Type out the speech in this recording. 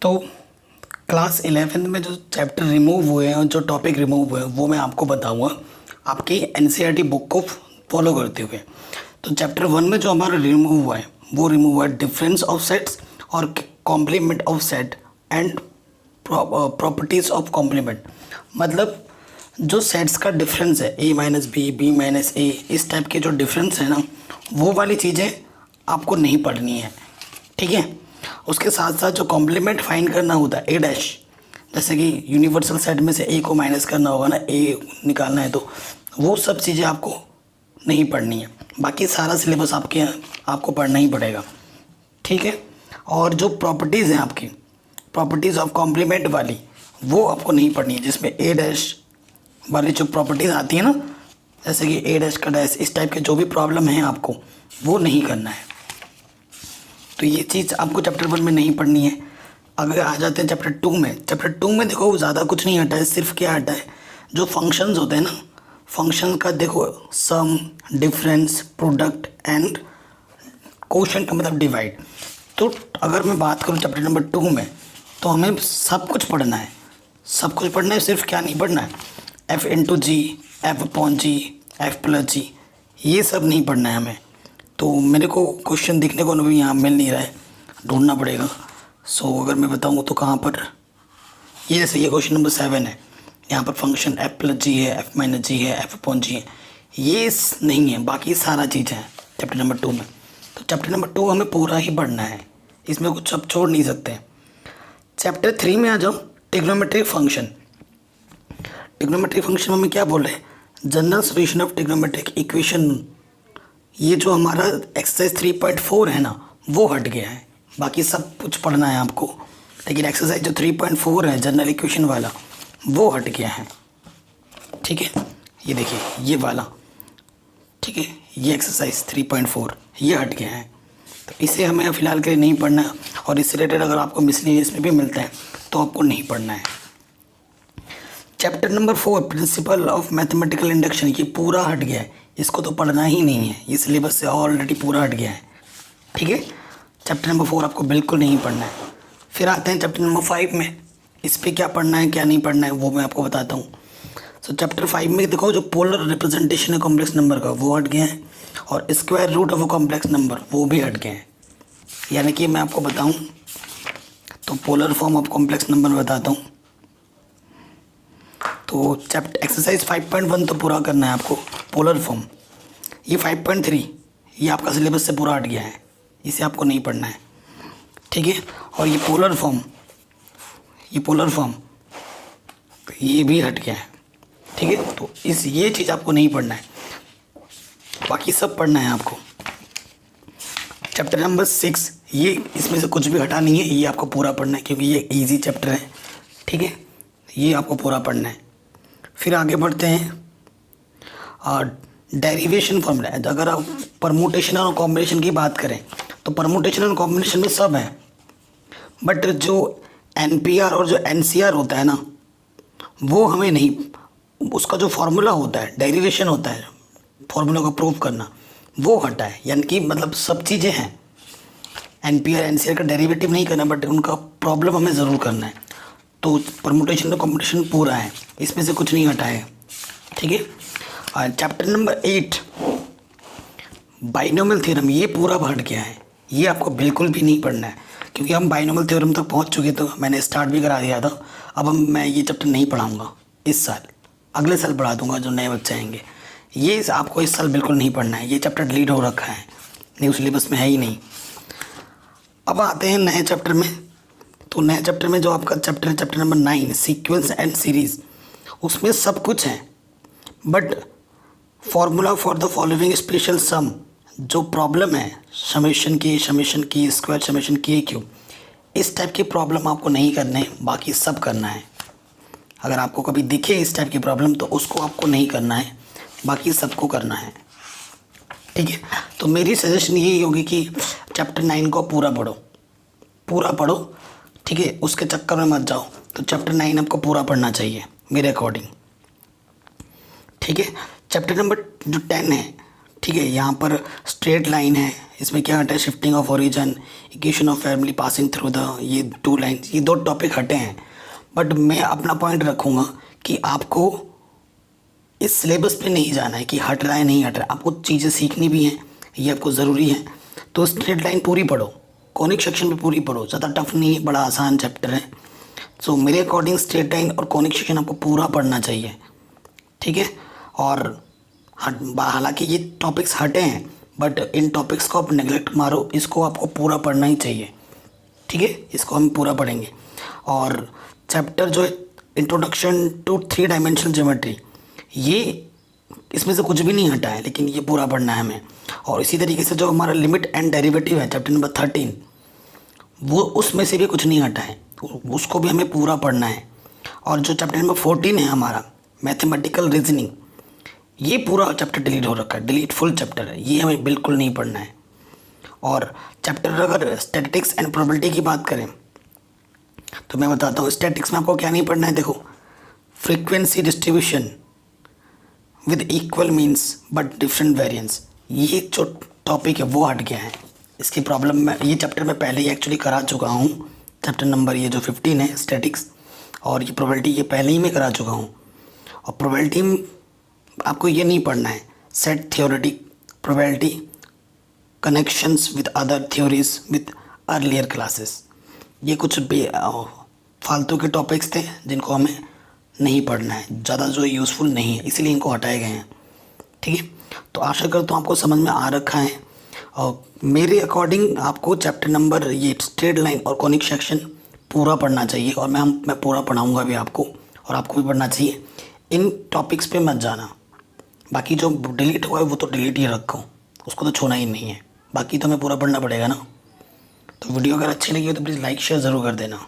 तो class 11th में जो चैप्टर रिमूव हुए हैं और जो टॉपिक रिमूव हुए हैं वो मैं आपको बताऊंगा आपकी एनसीईआरटी बुक को फॉलो करते हुए। तो चैप्टर 1 में जो हमारा रिमूव हुआ है वो रिमूव हुआ है डिफरेंस ऑफ सेट्स और complement of set and properties of complement. मतलब जो सेट्स का डिफरेंस है a minus B B minus A, इस टाइप के जो डिफरेंस है ना, वो वाली चीज़ें आपको नहीं पढ़नी है, ठीक है। उसके साथ साथ जो कॉम्प्लीमेंट फाइंड करना होता है ए डैश, जैसे कि यूनिवर्सल सेट में से ए को माइनस करना होगा ना, ए निकालना है, तो वो सब चीज़ें आपको नहीं पढ़नी है। बाकी सारा सिलेबस आपको पढ़ना ही पड़ेगा, ठीक है। और जो प्रॉपर्टीज़ हैं आपकी, प्रॉपर्टीज़ ऑफ कॉम्प्लीमेंट वाली, वो आपको नहीं पढ़नी है, जिसमें ए डैश वाली जो प्रॉपर्टीज़ आती है ना, जैसे कि ए डैश का डैश, इस टाइप के जो भी प्रॉब्लम है आपको वो नहीं करना है। तो ये चीज़ आपको चैप्टर 1 में नहीं पढ़नी है। अगर आ जाते हैं चैप्टर 2 में, चैप्टर 2 में देखो ज़्यादा कुछ नहीं हटा है, सिर्फ क्या हटा है, जो फंक्शंस होते हैं ना, फंक्शन का देखो सम, डिफरेंस, प्रोडक्ट एंड क्वोशंट का मतलब डिवाइड। तो अगर मैं बात करूँ चैप्टर नंबर 2 में, तो हमें सब कुछ पढ़ना है, सब कुछ पढ़ना है। सिर्फ क्या नहीं पढ़ना है, एफ इंटू जी, एफ अपॉन जी, एफ प्लस जी, ये सब नहीं पढ़ना है हमें। तो मेरे को क्वेश्चन दिखने को अभी यहाँ मिल नहीं रहा है, ढूंढना पड़ेगा। सो अगर मैं बताऊँ तो कहाँ पर, ये जैसे ये क्वेश्चन नंबर 7 है, यहाँ पर फंक्शन एफ प्लस जी है, एफ माइनस जी है, एफ अपॉन जी है, ये नहीं है, बाकी सारा चीज़ है चैप्टर नंबर 2 में। तो चैप्टर नंबर 2 हमें पूरा ही पढ़ना है, इसमें कुछ अब छोड़ नहीं सकते। चैप्टर 3 में आ जाओ, ट्रिग्नोमेट्रिक फंक्शन। ट्रिग्नोमेट्रिक फंक्शन में क्या बोल रहे हैं, general solution of trigonometric equation. ये जो हमारा एक्सरसाइज 3.4 है ना, वो हट गया है, बाकी सब कुछ पढ़ना है आपको, लेकिन एक्सरसाइज जो 3.4 है जनरल इक्वेशन वाला, वो हट गया है, ठीक है। ये देखिए ये वाला, ठीक है, ये एक्सरसाइज 3.4 ये हट गया है, तो इसे हमें फ़िलहाल के लिए नहीं पढ़ना है। और इससे रिलेटेड अगर आपको मिसलेनियस में भी मिलता है तो आपको नहीं पढ़ना है। Chapter number 4 principle of mathematical induction, ये पूरा हट गया है, इसको तो पढ़ना ही नहीं है, ये सिलेबस से ऑलरेडी पूरा हट गया है, ठीक है। चैप्टर नंबर 4 आपको बिल्कुल नहीं पढ़ना है। फिर आते हैं चैप्टर नंबर 5 में, इस पर क्या पढ़ना है क्या नहीं पढ़ना है वो मैं आपको बताता हूँ। सो चैप्टर 5 में देखो, जो पोलर रिप्रेजेंटेशन है कॉम्प्लेक्स नंबर का, वो हट गया है, और square root of a complex number वो भी हट गए हैं। यानी कि मैं आपको बताऊँ तो polar form of complex number बताता हूँ। तो चैप्टर एक्सरसाइज 5.1 तो पूरा करना है आपको, पोलर फॉर्म। ये 5.3 ये आपका सिलेबस से पूरा हट गया है, इसे आपको नहीं पढ़ना है, ठीक है। और ये पोलर फॉर्म, ये भी हट गया है, ठीक है। तो ये चीज़ आपको नहीं पढ़ना है, बाकी सब पढ़ना है आपको। चैप्टर नंबर 6, ये इसमें से कुछ भी हटा नहीं है, ये आपको पूरा पढ़ना है, क्योंकि ये इजी चैप्टर है, ठीक है, ये आपको पूरा पढ़ना है। फिर आगे बढ़ते हैं, डेरिवेशन फॉर्मूला। अगर आप परमुटेशन और कॉम्बिनेशन की बात करें तो परमुटेशन और कॉम्बिनेशन में सब है, बट जो एनपीआर और जो एनसीआर होता है ना, वो हमें नहीं, उसका जो फार्मूला होता है, डेरिवेशन होता है, फार्मूला को प्रूव करना, वो हटा है। यानी कि मतलब सब चीज़ें हैं, एनपीआर एनसीआर का डेरिवेटिव नहीं करना, बट उनका प्रॉब्लम हमें ज़रूर करना है। तो परमुटेशन और कॉम्बिनेशन पूरा है, इसमें से कुछ नहीं हटा है, ठीक है। चैप्टर नंबर 8 बाइनोमियल थ्योरम, ये पूरा हट गया है, ये आपको बिल्कुल भी नहीं पढ़ना है, क्योंकि हम बाइनोमियल थ्योरम तक पहुंच चुके, तो मैंने स्टार्ट भी करा दिया था। अब मैं ये चैप्टर नहीं पढ़ाऊंगा इस साल, अगले साल पढ़ा दूंगा जो नए बच्चे आएंगे। ये आपको इस साल बिल्कुल नहीं पढ़ना है, ये चैप्टर डिलीट हो रखा है, नहीं सिलेबस में है ही नहीं। अब आते हैं नए चैप्टर में। तो नए चैप्टर में जो आपका चैप्टर है, chapter number 9 sequence and series, उसमें सब कुछ है, but formula for the following special sum, जो प्रॉब्लम है समेशन की स्क्वायर समेशन की क्यूब, इस टाइप की प्रॉब्लम आपको नहीं करने, बाकी सब करना है। अगर आपको कभी दिखे इस टाइप की प्रॉब्लम तो उसको आपको नहीं करना है, बाकी सबको करना है, ठीक है। तो मेरी सजेशन यही होगी कि चैप्टर 9 को पूरा पढ़ो, ठीक है, उसके चक्कर में मत जाओ। तो चैप्टर 9 आपको पूरा पढ़ना चाहिए मेरे अकॉर्डिंग, ठीक है। चैप्टर नंबर जो 10 है, ठीक है। यहाँ पर स्ट्रेट लाइन है, इसमें क्या हटा है, shifting of origin, equation of family passing through the, ये 2 लाइन्स, ये 2 टॉपिक हटे हैं। बट मैं अपना पॉइंट रखूँगा कि आपको इस सिलेबस पे नहीं जाना है कि हट रहा है नहीं हट रहा है, आपको चीज़ें सीखनी भी हैं, ये आपको ज़रूरी है। तो स्ट्रेट लाइन पूरी पढ़ो, कॉनिक सेक्शन भी पूरी पढ़ो, ज़्यादा टफ नहीं है, बड़ा आसान चैप्टर है। सो मेरे अकॉर्डिंग स्ट्रेट लाइन और कॉनिक सेक्शन आपको पूरा पढ़ना चाहिए, ठीक है। और हालांकि ये टॉपिक्स हटे हैं, बट इन टॉपिक्स को आप नेगलेक्ट मारो, इसको आपको पूरा पढ़ना ही चाहिए, ठीक है। इसको हम पूरा पढ़ेंगे। और चैप्टर जो है इंट्रोडक्शन टू 3 डायमेंशनल ज्योमेट्री, ये इसमें से कुछ भी नहीं हटा है, लेकिन ये पूरा पढ़ना है हमें। और इसी तरीके से जो हमारा लिमिट एंड डेरिवेटिव है चैप्टर नंबर 13, वो उसमें से भी कुछ नहीं हटा है, उसको भी हमें पूरा पढ़ना है। और जो चैप्टर नंबर 14 है हमारा मैथमेटिकल रीजनिंग, ये पूरा चैप्टर डिलीट हो रखा है, डिलीट फुल चैप्टर है, ये हमें बिल्कुल नहीं पढ़ना है। और चैप्टर अगर स्टैटिस्टिक्स एंड प्रोबेबिलिटी की बात करें तो मैं बताता हूँ, स्टैटिस्टिक्स में आपको क्या नहीं पढ़ना है। देखो, frequency distribution with equal means but different variance, ये जो टॉपिक है वो हट गया है। इसकी प्रॉब्लम में ये चैप्टर मैं पहले ही एक्चुअली करा चुका हूँ, चैप्टर नंबर ये जो 15 है स्टैटिक्स, और ये प्रोबेबिलिटी ये पहले ही मैं करा चुका हूँ। और प्रोबेबिलिटी में आपको ये नहीं पढ़ना है, set theoretic probability connections with other theories with earlier classes, ये कुछ फालतू के टॉपिक्स थे जिनको हमें नहीं पढ़ना है, ज़्यादा जो यूज़फुल नहीं है, इसीलिए इनको हटाए गए हैं, ठीक है। तो आशा करता हूँ आपको समझ में आ रखा है। और मेरे अकॉर्डिंग आपको चैप्टर नंबर ये स्ट्रेट लाइन और कॉनिक सेक्शन पूरा पढ़ना चाहिए, और मैं पूरा पढ़ाऊँगा भी आपको, और आपको भी पढ़ना चाहिए। इन टॉपिक्स पे मत जाना, बाकी जो डिलीट हुआ है वो तो डिलीट ही रखो, उसको तो छूना ही नहीं है, बाकी तो हमें पूरा पढ़ना पड़ेगा ना। तो वीडियो अगर अच्छी लगी हो तो प्लीज़ लाइक शेयर ज़रूर कर देना।